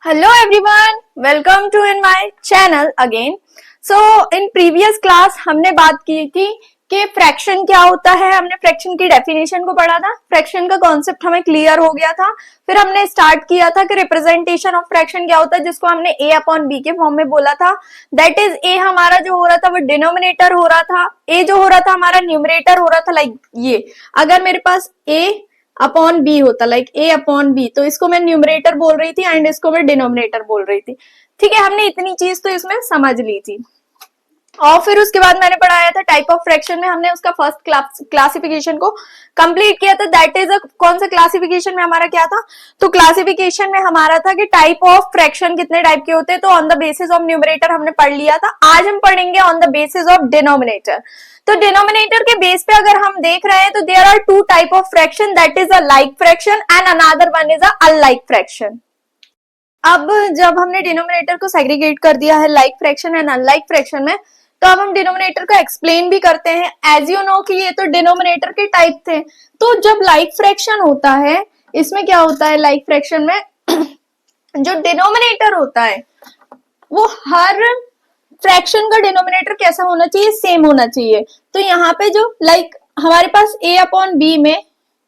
Hello everyone, welcome to in my channel again. So in previous class हमने बात की थी कि फ्रैक्शन क्या होता है. हमने फ्रैक्शन की डेफिनेशन को पढ़ा था. फ्रैक्शन का कॉन्सेप्ट हमें क्लियर हो गया था. फिर हमने स्टार्ट किया था कि रिप्रेजेंटेशन ऑफ फ्रैक्शन क्या होता है, जिसको हमने a अपॉन b के फॉर्म में बोला था. दैट इज a हमारा जो हो रहा था वो डिनोमिनेटर हो रहा था, a जो हो रहा था हमारा न्यूमरेटर हो रहा था. लाइक ये अगर मेरे पास a अपॉन बी होता, लाइक ए अपॉन बी, तो इसको मैं न्यूमरेटर बोल रही थी एंड इसको मैं डिनोमिनेटर बोल रही थी. ठीक है, हमने इतनी चीज तो इसमें समझ ली थी. और फिर उसके बाद मैंने पढ़ाया था टाइप ऑफ फ्रैक्शन में हमने उसका फर्स्ट क्लासिफिकेशन को कंप्लीट किया था. दैट इज कौन सा क्लासिफिकेशन में हमारा क्या था, तो क्लासिफिकेशन में हमारा था कि टाइप ऑफ फ्रैक्शन कितने टाइप के होते हैं. तो on the basis of numerator हमने पढ़ लिया था. आज हम पढ़ेंगे on the basis of denominator. तो डिनोमिनेटर के बेस पे अगर हम देख रहे हैं तो there are two type of fraction, that is a like fraction and another one is a unlike fraction. अब जब हमने डिनोमिनेटर को सेग्रीगेट कर दिया है like fraction and unlike fraction में, तो अब हम डिनोमिनेटर को एक्सप्लेन भी करते हैं. एज यू नो कि ये तो डिनोमिनेटर के टाइप थे. तो जब लाइक फ्रैक्शन होता है, इसमें क्या होता है लाइक फ्रैक्शन में जो डिनोमिनेटर होता है वो हर फ्रैक्शन का डिनोमिनेटर कैसा होना चाहिए, सेम होना चाहिए. तो यहाँ पे जो लाइक हमारे पास a अपॉन बी में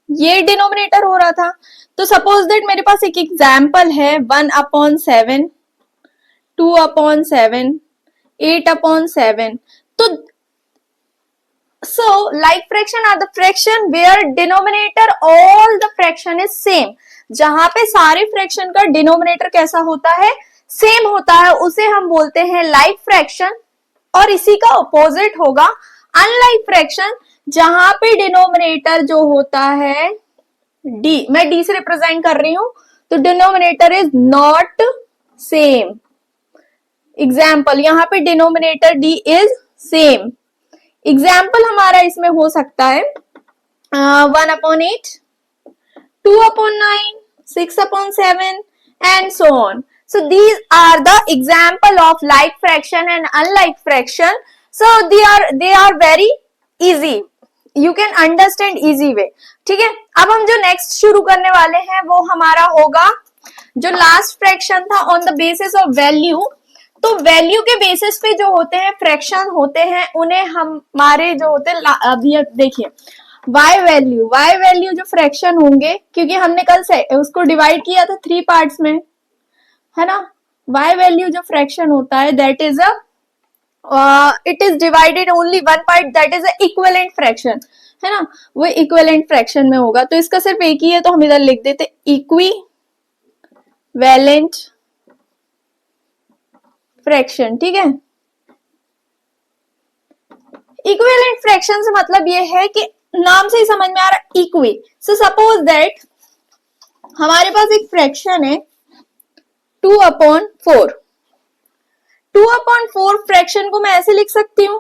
ये डिनोमिनेटर हो रहा था. तो सपोज दैट मेरे पास एक एग्जाम्पल है 1/7, 2/7, 8/7. तो so like fraction are the fraction where denominator all the fraction is same. जहां पे सारे फ्रैक्शन का डिनोमिनेटर कैसा होता है, सेम होता है, उसे हम बोलते हैं लाइक फ्रैक्शन. और इसी का ऑपोजिट होगा अनलाइक फ्रैक्शन, जहां पे डिनोमिनेटर जो होता है d, मैं d से रिप्रेजेंट कर रही हूं, तो denominator is not same. Example यहाँ पे denominator d is same. Example हमारा इसमें हो सकता है 1/8, 2/9, 6/7 and so on. So these are the example of like fraction and unlike fraction. So they are very easy. You can understand easy way. ठीक है, अब हम जो नेक्स्ट शुरू करने वाले हैं वो हमारा होगा जो लास्ट फ्रैक्शन था on the basis of value. तो वैल्यू के बेसिस पे जो होते हैं फ्रैक्शन होते हैं उन्हें हमारे जो होते हैं, अभी देखिए y वैल्यू जो फ्रैक्शन होंगे, क्योंकि हमने कल से उसको डिवाइड किया था 3 पार्ट्स में, है ना. y वैल्यू जो फ्रैक्शन होता है that is it is divided only one part, that is a equivalent fraction, है ना. वो इक्विवेलेंट फ्रैक्शन में होगा. तो इसका सिर्फ एक ही है, तो हम इधर लिख देते इक्विवेलेंट फ्रैक्शन. ठीक है, इक्विवेलेंट फ्रैक्शन से मतलब ये है कि नाम से ही समझ में आ रहा है इक्वी. सो सपोज दैट हमारे पास एक फ्रैक्शन है 2/4. 2/4 फ्रैक्शन को मैं ऐसे लिख सकती हूं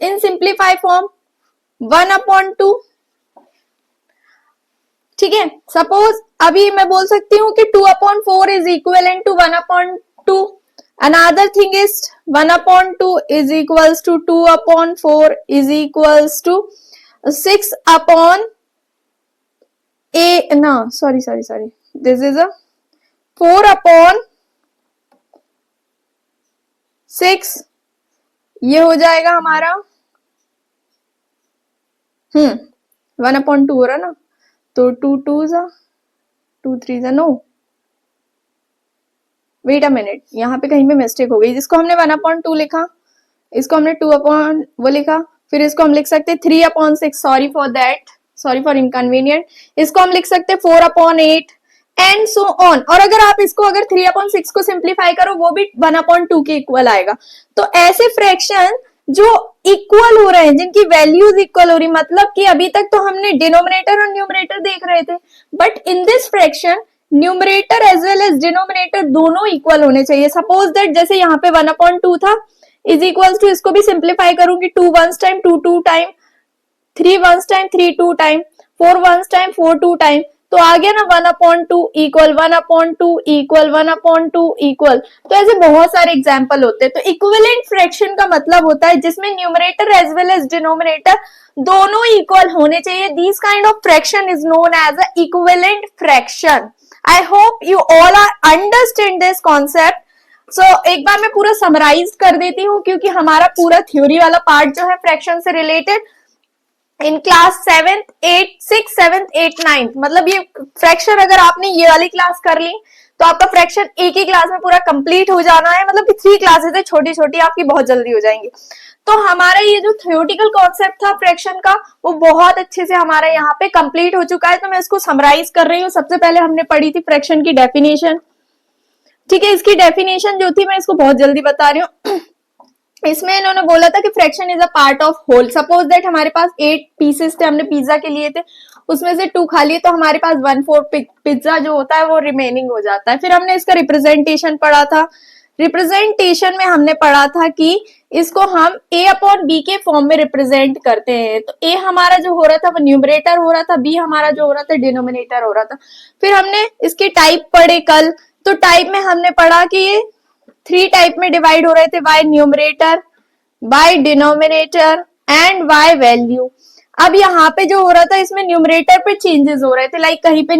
इन सिंप्लीफाई फॉर्म 1/2. ठीक है, सपोज अभी मैं बोल सकती हूँ कि 2/4 is equivalent to 1/2. Another thing is 1/2 is equals to 2/4 is equals to 6/8. No, sorry. This is a 4/6. ये हो जाएगा हमारा 1/2 हो रहा ना, तो 2 2s 2 3s no, wait a minute, यहाँ पे कहीं पे मिस्टेक हो गई. जिसको हमने 1/2 लिखा, इसको हमने 2 लिखा, फिर इसको हम लिख सकते 3/6. Sorry for that, sorry for inconvenient. इसको हम लिख सकते 4/8 एंड सो ऑन. और अगर आप इसको अगर 3/6 को सिंप्लीफाई करो वो भी 1/2 के इक्वल आएगा. तो ऐसे फ्रैक्शन जो इक्वल हो रहे हैं, जिनकी वैल्यूज इक्वल हो रही, मतलब कि अभी तक तो हमने डिनोमिनेटर और न्यूमरेटर देख रहे थे, but in this fraction numerator as well as denominator दोनों इक्वल होने चाहिए. सपोज दैट जैसे यहाँ पे 1/2 था इज इक्वल टू, इसको भी सिंप्लीफाई करूंगी 2 1 time 2 2 time, 3 1 time 3 2 time, 4 1 time 4 2 time. तो आ गया ना 1/2 इक्वल 1/2 इक्वल 1/2 इक्वल. तो ऐसे बहुत सारे एग्जाम्पल होते हैं. तो इक्विवेलेंट फ्रैक्शन का मतलब होता है जिसमें numerator as well as denominator दोनों इक्वल होने चाहिए. This kind of fraction is known as a equivalent fraction. I hope you all are understand this concept. So एक बार मैं पूरा समराइज कर देती हूँ, क्योंकि हमारा पूरा थ्योरी वाला पार्ट जो है फ्रैक्शन से related in class 7th 8th 6th 7th 8th 9th, मतलब ये फ्रैक्शन अगर आपने ये वाली क्लास कर ली तो आपका फ्रैक्शन एक ही क्लास में पूरा कंप्लीट हो जाना है। मतलब कि 3 क्लासेस है छोटी छोटी, आपकी बहुत जल्दी हो जाएंगी। तो हमारा ये जो थ्योरेटिकल कॉन्सेप्ट था फ्रैक्शन का, वो बहुत अच्छे से हमारा यहाँ पे कंप्लीट हो चुका है। तो मैं इसको समराइज कर रही हूँ। सबसे पहले हमने पढ़ी थी फ्रैक्शन की डेफिनेशन, ठीक है। इसकी डेफिनेशन जो थी मैं इसको बहुत जल्दी बता रही हूँ। इसमें इन्होंने बोला था कि fraction is a part of whole. Suppose that हमारे पास 8 पीसेस थे, हमने पिज्जा के लिए थे, उसमें से 2 खा लिए, तो हमारे पास 1/4 पिज्जा जो होता है वो रिमेनिंग हो जाता है। फिर हमने इसका रिप्रेजेंटेशन पढ़ा था। रिप्रेजेंटेशन में हमने पढ़ा था कि इसको हम a/b के फॉर्म में रिप्रेजेंट करते हैं। तो a हमारा जो हो रहा था वो न्यूमरेटर हो रहा था, b हमारा जो हो रहा था डिनोमिनेटर हो रहा था। फिर हमने इसके टाइप पढ़े कल। तो टाइप में हमने पढ़ा कि ये 3 टाइप में डिवाइड हो रहे थे, bye numerator, by denominator and by value. अब यहाँ पे जो हो रहा था इसमें न्यूमरेटर पे चेंजेस हो रहे थे, लाइक कहीं पे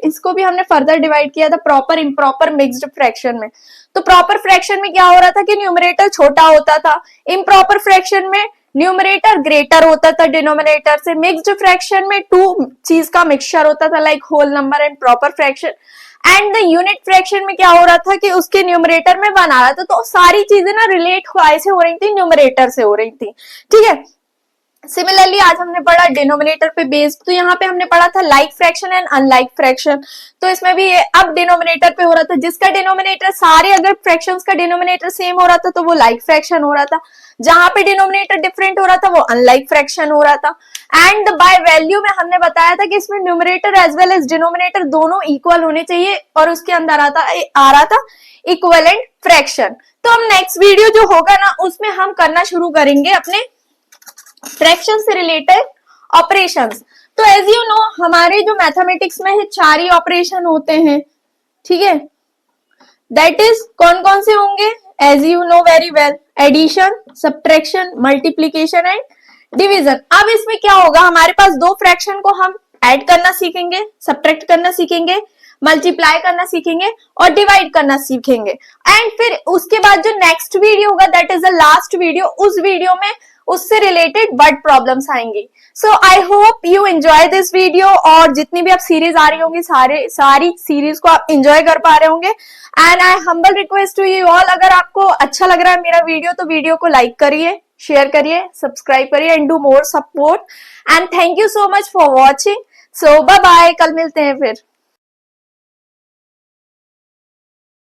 इसको भी हमने फर्दर डिवाइड किया था प्रॉपर इम्प्रॉपर मिक्स्ड फ्रैक्शन में। तो प्रॉपर फ्रैक्शन में क्या हो रहा था कि न्यूमरेटर छोटा होता था, इम्प्रॉपर फ्रैक्शन में न्यूमरेटर ग्रेटर होता था डिनोमिनेटर से, मिक्स्ड फ्रैक्शन में 2 चीज का मिक्सचर होता था, like whole number and proper fraction. And the unit fraction में क्या हो रहा था कि उसके न्यूमरेटर में 1 आ रहा था। तो सारी चीजें ना रिलेट ऐसे हो रही थी, न्यूमरेटर से हो रही थी, ठीक है। सिमिलरली आज हमने पढ़ा डिनोमिनेटर पे बेस्ड। तो यहाँ पे हमने पढ़ा था like fraction and unlike fraction. तो इसमें भी अब डिनोमिनेटर पे हो रहा था, जिसका डिनोमिनेटर सारे अगर फ्रैक्शंस का डिनोमिनेटर सेम हो रहा था तो वो लाइक फ्रैक्शन हो रहा था, जहां पे डिनोमिनेटर डिफरेंट हो रहा था वो अनलाइक फ्रैक्शन हो रहा था। एंड बाय वैल्यू में हमने बताया था कि इसमें numerator as well as denominator दोनों इक्वल होने चाहिए, और उसके अंदर आ रहा था इक्विवेलेंट फ्रैक्शन। तो हम नेक्स्ट वीडियो जो होगा ना उसमें हम करना शुरू करेंगे अपने फ्रैक्शन से रिलेटेड ऑपरेशंस। तो एज यू नो हमारे जो मैथमेटिक्स में है 4 ही ऑपरेशन होते हैं, ठीक है। दैट इज कौन कौन से होंगे, as you know very well, addition, subtraction, multiplication and division. अब इसमें क्या होगा, हमारे पास 2 फ्रैक्शन को हम ऐड करना सीखेंगे, सब्ट्रैक्ट करना सीखेंगे, मल्टीप्लाई करना सीखेंगे और डिवाइड करना सीखेंगे। एंड फिर उसके बाद जो नेक्स्ट वीडियो होगा that is the last video, उस वीडियो में उससे रिलेटेड वर्ड प्रॉब्लम्स आएंगी। So I hope you enjoy this video, और जितनी भी आप सीरीज आ रही होंगी सारी सीरीज को आप एंजॉय कर पा रहे होंगे। And I humble request to you all, अगर आपको अच्छा लग रहा है मेरा वीडियो तो वीडियो को लाइक करिए, शेयर करिए, सब्सक्राइब करिए and do more support. And thank you so much for watching. So bye bye, कल मिलते हैं फिर।